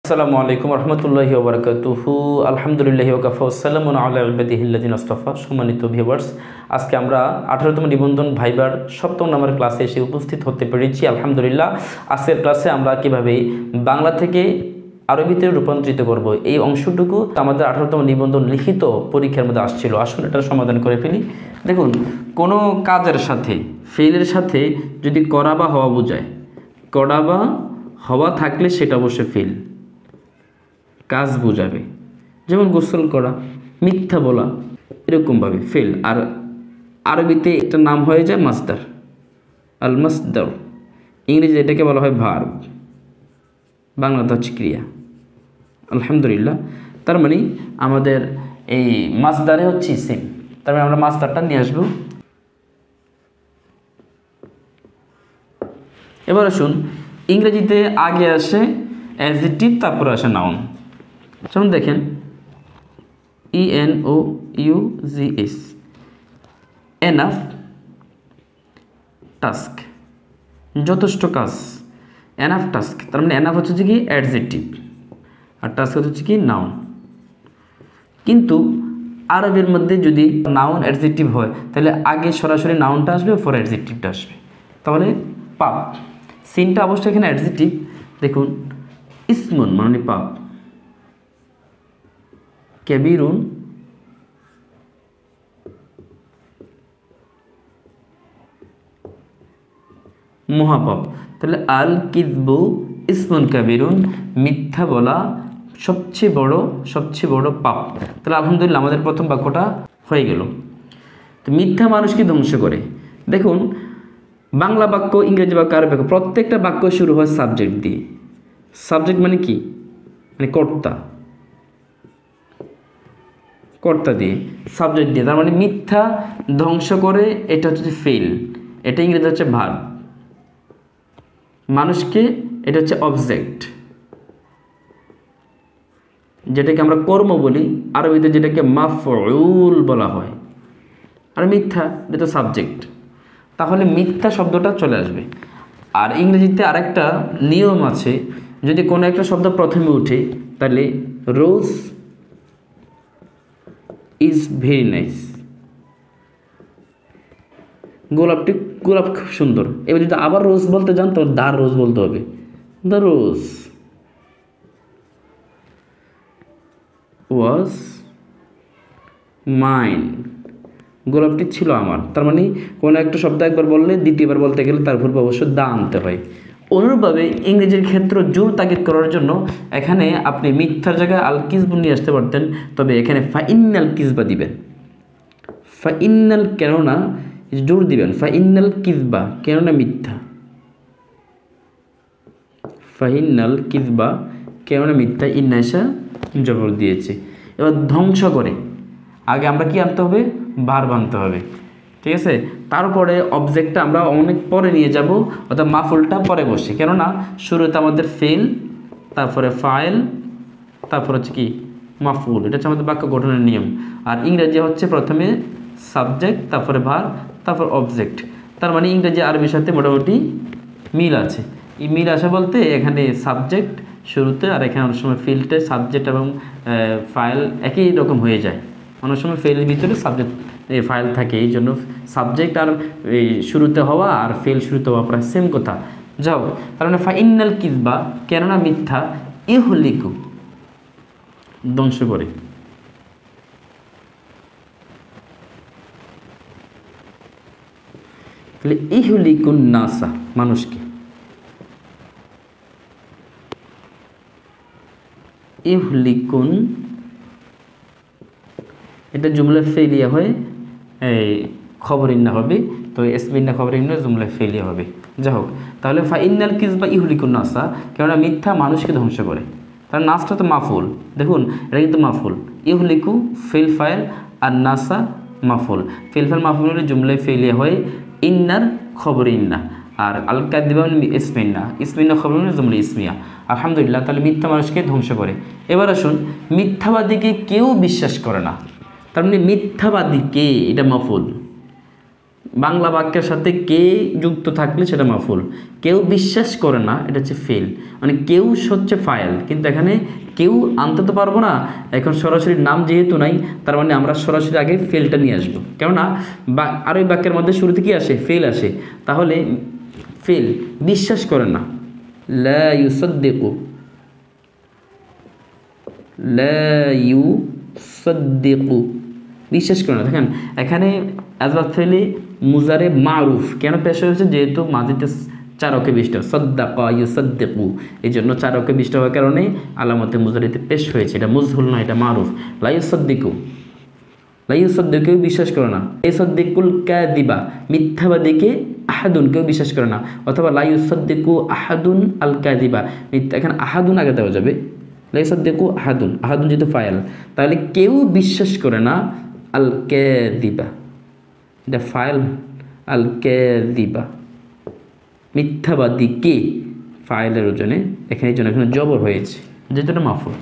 আসসালামু আলাইকুম রহমতুল্লাহি ওয়া বারাকাতুহু আলহামদুলিল্লাহি ওয়া কাফা ওয়াসসালামু আলা ইবাদিহিল্লাযিনা ইসতাফা। সম্মানিত ভিউয়ার্স, আজকে আমরা 18তম নিবন্ধন ভাইবার 7ম নম্বর ক্লাসে এসে উপস্থিত হতে পেরেছি। আলহামদুলিল্লাহ, আজকের ক্লাসে আমরা কিভাবে বাংলা থেকে আরবিতে রূপান্তরিত করব এই অংশটুকু আমাদের 18তম নিবন্ধন লিখিত পরীক্ষার মধ্যে আসছিল। আসুন এটার সমাধান করে ফেলি। দেখুন, কোনো কাজের সাথে ফেলের সাথে যদি করা বা হওয়া বোঝায়, করা বা হওয়া থাকলে সেটা অবশ্যই ফেল, কাজ বোঝাবে। যেমন গোসল করা, মিথ্যা বলা, এরকমভাবে ফেল। আর আরবিতে একটা নাম হয়ে যায় মাসদার, আল মাসদার। ইংরেজি এটাকে বলা হয় ভার্ব, বাংলাতে হচ্ছে ক্রিয়া। আলহামদুলিল্লাহ, তার মানে আমাদের এই মাসদারে হচ্ছে ইসিম। তার মানে আমরা মাসদারটা নিয়ে আসবো। এবার আসুন, ইংরেজিতে আগে আসে অ্যাডজেক্টিভ, তারপরে আসে নাউন। যেমন দেখেন, ENOUGS, এনাফ, টাস্ক, যথেষ্ট কাজ, এনাফ টাস্ক। তার মানে এনাফ হচ্ছে কি অ্যাডজেক্টিভ, আর টাস্ক হচ্ছে কি নাউন। কিন্তু আরবের মধ্যে যদি নাউন অ্যাডজেক্টিভ হয়, তাহলে আগে সরাসরি নাউনটা আসবে, পরে অ্যাডজেক্টিভটা আসবে। তাহলে পাপ, সিনটা অবশ্যই এখানে অ্যাডজেক্টিভ। দেখুন, ইসমুন মানে পাপ, কেবিরুন মহাপাপ। তাহলে আল কিযবু ইসমুন কাবিরুন, মিথ্যা বলা সবচেয়ে বড় পাপ। তাহলে আলহামদুলিল্লাহ আমাদের প্রথম বাক্যটা হয়ে গেল। তো মিথ্যা মানুষকে ধ্বংস করে। দেখুন, বাংলা বাক্য, ইংরেজি বাক্য, আরবি বাক্য, প্রত্যেকটা বাক্য শুরু হয় সাবজেক্ট দিয়ে। সাবজেক্ট মানে কি? মানে কর্তা দিয়ে, সাবজেক্ট দিয়ে। তার মানে মিথ্যা ধ্বংস করে, এটা হচ্ছে ফেল, এটা ইংরেজি হচ্ছে ভার্ব। মানুষকে, এটা হচ্ছে অবজেক্ট, যেটাকে আমরা কর্ম বলি, আরবিতে যেটাকে মাফউল বলা হয়। আর মিথ্যা, এটা তো সাবজেক্ট। তাহলে মিথ্যা শব্দটা চলে আসবে। আর ইংরেজিতে আরেকটা নিয়ম আছে, যদি কোনো একটা শব্দ প্রথমে উঠে, তাহলে রোজ ইজ ভেরি নাইস, গোলাপ খুব সুন্দর। এবার যদি আবার রোজ বলতে যান, তো দা রোজ বলতে হবে। দ্য রোজ ওয়াজ মাইন, গোলাপটি ছিল আমার। তার মানে কোনো একটা শব্দ একবার বললে দ্বিতীয়বার বলতে গেলে তার পূর্বে অবশ্য দা আনতে হয়। অনুরূপভাবে ইংরেজির ক্ষেত্রে জোর তাগিদ করার জন্য এখানে আপনি মিথ্যার জায়গায় আল কিযবু নিয়ে আসতে পারতেন, তবে এখানে ফাইন্নাল কিযবা দিবেন। ফাইন্নাল, কেননা জোর দিবেন, ফাইন্নাল কিযবা, কেননা মিথ্যা। ফাইন্নাল কিযবা, কেননা মিথ্যা। ইন্নাশা জবর দিয়েছে। এবার ধ্বংস করে, আগে আমরা কি আনতে হবে? ভার্ব আনতে হবে, ঠিক আছে। তারপরে অবজেক্টটা আমরা অনেক পরে নিয়ে যাব, অর্থাৎ মাফুলটা পরে বসে। কেননা শুরুতে আমাদের ফেল, তারপরে ফাইল, তারপর হচ্ছে কি মাফুল। এটা হচ্ছে আমাদের বাক্য গঠনের নিয়ম। আর ইংরেজি হচ্ছে প্রথমে সাবজেক্ট, তারপরে ভার্ব, তারপর অবজেক্ট। তার মানে ইংরেজি আরবির সাথে মোটামুটি মিল আছে। এই মিল আসা বলতে এখানে সাবজেক্ট শুরুতে, আর এখানে অনেক সময় ফিল্ডে সাবজেক্ট এবং ফাইল একই রকম হয়ে যায়। অনেক সময় ফেলের ভিতরে সাবজেক্ট ফাইল থাকে, এই জন্য সাবজেক্ট আর এই শুরুতে হওয়া আর ফেল শুরুতে হওয়া প্রায় সেম কথা। যাও, তার মানে ফাইন্নাল কিযবা, কেননা মিথ্যা, ইহলিকু ধ্বংস করে। তাহলে ইহলিকুন নাসা, মানুষকে। ইহলিকুন, এটা জুমলা ফেলিয়া হয়, এই খবরিন্না হবে। তো এসমিন্না খবরিন্না জুমলা ফেলিয়া হবে। যাই হোক, তাহলে ফাইন্নাল কিযবা ইহলিকুন নাসা, কেননা মিথ্যা মানুষকে ধ্বংস করে। তার নাসটা তো মাফুল, দেখুন এটা কিন্তু মাফুল। ইহলিকু ফেল ফাইল, আর নাসা মাফুল। ফেল ফাইল মাফুল হলে জুমলায় ফেলিয়া হয় ইন্নার খবরিন্না, আর আল কাযিবা ইসমিন্না খবরিন্না জুমলা ইসমিয়া। আলহামদুলিল্লাহ, তাহলে মিথ্যা মানুষকে ধ্বংস করে। এবার আসুন, মিথ্যাবাদীকে কেউ বিশ্বাস করে না। তার মানে মিথ্যাবাদীকে, এটা মাফুল। বাংলা বাক্যের সাথে কে যুক্ত থাকলে সেটা মাফুল। কেউ বিশ্বাস করে না, এটা হচ্ছে ফেল, মানে কেউ হচ্ছে ফাইল, কিন্তু এখানে কেউ আনতে তো পারবো না, এখন সরাসরি নাম যেহেতু নাই, তার মানে আমরা সরাসরি আগে ফেলটা নিয়ে আসবো, কেননা আর ওই বাক্যের মধ্যে শুরুতে কি আসে, ফেল আসে। তাহলে ফেল বিশ্বাস করে না, লা ইউসাদ্দিকু, লা ইউসাদ্দিকু, বিশ্বাস করে না। দেখেন এখানে আসবাব ফেলে মুজারে মারুফ কেন পেশ হয়েছে, যেহেতু মাজিতে 4 অক্ষে বিশিষ্ট, সাদ্দাকা ইউসাদ্দিকু, এই জন্য 4 অক্ষে বিশিষ্ট হওয়ার কারণে আলামতে মুজারিতে পেশ হয়েছে। এটা মুজহুল না, এটা মারুফ। লা ইউসাদ্দিকু, লা ইউসাদ্দিকু বিশ্বাস করে না। ইউসাদ্দিকুল কাযিবা, মিথ্যাবাদীকে আহাদুন কেউ বিশ্বাস করে না, অথবা লা ইউসাদ্দিকু আহাদুন আল কাযিবা, এখানে আহাদুন আগে দেওয়া যাবে, লা ইউসাদ্দিকু আহাদুন, আহাদুন যেহেতু ফাইল, তাহলে কেউ বিশ্বাস করে না আল কাযিবা, এটা ফাইল, আল কাযিবা মিথ্যাবাদীকে, ফাইলের ওজনে এখানে জন্য এখানে জবর হয়েছে, যেহেতু এটা মাফুল।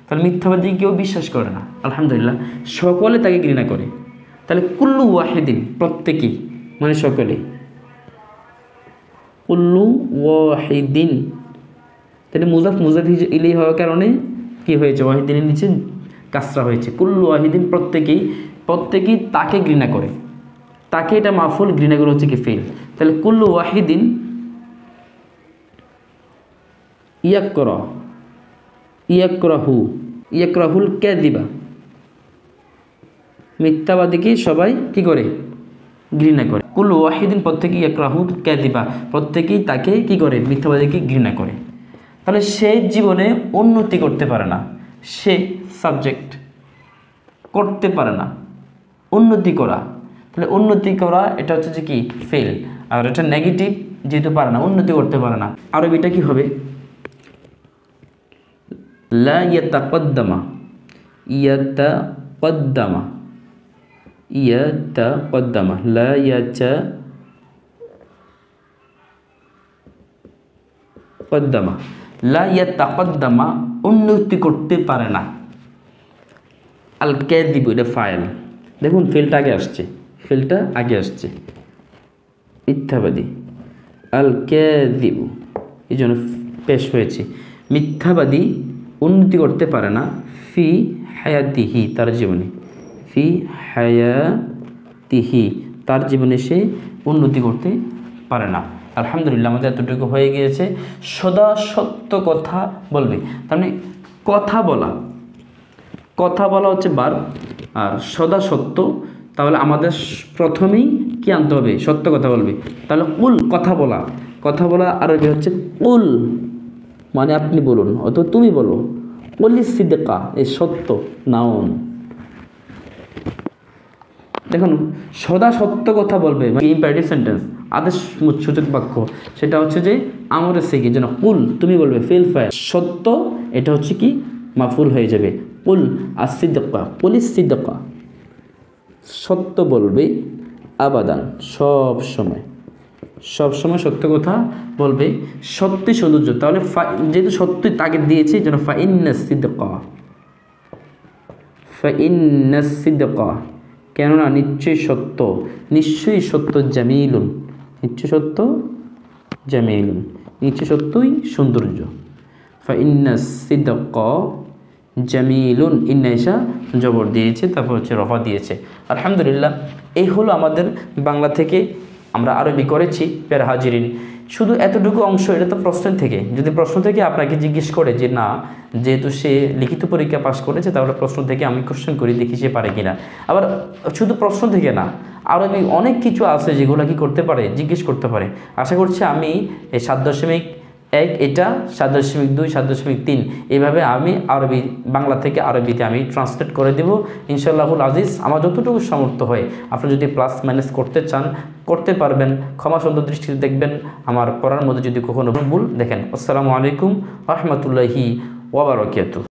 তাহলে মিথ্যাবাদী কেউ বিশ্বাস করে না, আলহামদুলিল্লাহ, সকলে তাকে ঘৃণা করে। তাহলে কুল্লু ওয়াহিদিন প্রত্যেকেই, মানে সকলে, কুল্লু ওয়াহিদিন, তাহলে মুজাফ ইলাইহি হওয়ার কারণে কি হয়েছে, ওয়াহিদিনের নিচে কাসরা হয়েছে। কুল্লু ওয়াহিদিন প্রত্যেকেই, প্রত্যেকেই তাকে ঘৃণা করে, তাকে এটা মাফুল, ঘৃণা করে হচ্ছে কি ফেল। তাহলে কুল্লু ওয়াহিদিন ইয়াকরা, ইয়াকরাহু, ইয়াকরাহুল কাযিবা, মিথ্যাবাদীকে সবাই কি করে, ঘৃণা করে। কুল্লু ওয়াহিদিন প্রত্যেকেই ইয়াকরাহুল কাযিবা, প্রত্যেকেই তাকে কি করে, মিথ্যাবাদীকে ঘৃণা করে। তাহলে সে জীবনে উন্নতি করতে পারে না, সে সাবজেক্ট করতে পারে না, উন্নতি করা, তাহলে উন্নতি করা এটা হচ্ছে যে কি ফেল, আর এটা নেগেটিভ, যেহেতু পারে না, উন্নতি করতে পারে না। আরবিটা কি হবে, লা ইয়াতাকদ্দামা, ইয়াতাকদ্দামা, ইয়াতাকদ্দামা, লা ইয়াতাকদ্দামা, লা ইয়াতাকদ্দামা উন্নতি করতে পারে না। আল কাযিব এটা ফাইল, দেখুন ফেলটা আগে আসছে, ফেলটা আগে আসছে, মিথ্যাবাদী, আল কাযিব এই জন্য পেশ হয়েছে। মিথ্যাবাদী উন্নতি করতে পারে না, ফি হায়াতিহি তার জীবনে, ফি হায়াতিহি তার জীবনে সে উন্নতি করতে পারে না। আলহামদুলিল্লাহ, আমাদের এতটুকু হয়ে গিয়েছে। সদা সত্য কথা বলবে, তার মানে কথা বলা, কথা বলা হচ্ছে বার, আর সদা সত্য, তাহলে আমাদের প্রথমেই কি আনতে হবে, সত্য কথা বলবে। তাহলে কুল কথা বলা, কথা বলা আরবি হচ্ছে কুল, মানে আপনি বলুন অথবা তুমি বলো। কুলিস সিদকা এই সত্য নাউন, দেখুন সদা সত্য কথা বলবে, মানে ইম্পারেটিভ সেন্টেন্স, আদেশ সূচক বাক্য, সেটা হচ্ছে যে আমরের সিগা, যেন কুল তুমি বলবে, ফেল ফাইল, সত্য এটা হচ্ছে কি মাফুল হয়ে যাবে। কুল আসিদকা, কুলিস সিদকা সত্য বলবে, আবাদান সব সময়, সব সময় সত্য কথা বলবে, সত্যি সৌন্দর্য, তাহলে যেহেতু সত্যই তাকে দিয়েছে যেন ফাইন্নাস সিদকা, ফাইন্নাস সিদকা কেননা নিশ্চয়ই সত্য, নিশ্চয়ই সত্য, জামিলুন নিশ্চয় সত্য, জামিলুন নিশ্চয় সত্যই সৌন্দর্য, ফাইন্নাস সিদকা জামিলুন, ইন্নাইসা জবর দিয়েছে, তারপর হচ্ছে রফা দিয়েছে। আলহামদুলিল্লাহ, এই হলো আমাদের বাংলা থেকে আমরা আরবি করেছি। প্যারা হাজিরিন, শুধু এতটুকু অংশ, এটা তো প্রশ্ন থেকে, যদি প্রশ্ন থেকে আপনাকে জিজ্ঞেস করে যে না, যেহেতু সে লিখিত পরীক্ষা পাশ করেছে, তাহলে প্রশ্ন থেকে আমি কোশ্চেন করি, দেখি সে পারে কিনা। আবার শুধু প্রশ্ন থেকে না, আরবি অনেক কিছু আছে যেগুলো কি করতে পারে, জিজ্ঞেস করতে পারে। আশা করছি আমি এই 7.1 এটা 7.2 7.3 এইভাবে আমি আরবি, বাংলা থেকে আরবিতে আমি ট্রান্সলেট করে দেব ইনশাআল্লাহুল আজিজ। আমার যতটুকু সামর্থ্য হয়, আপনি যদি প্লাস মাইনাস করতে চান করতে পারবেন, ক্ষমা সুন্দর দৃষ্টিতে দেখবেন। আমার পড়ার মধ্যে যদি কখনো ভুল দেখেন। আসসালামু আলাইকুম ওয়া রাহমাতুল্লাহি ওয়া বারাকাতুহু।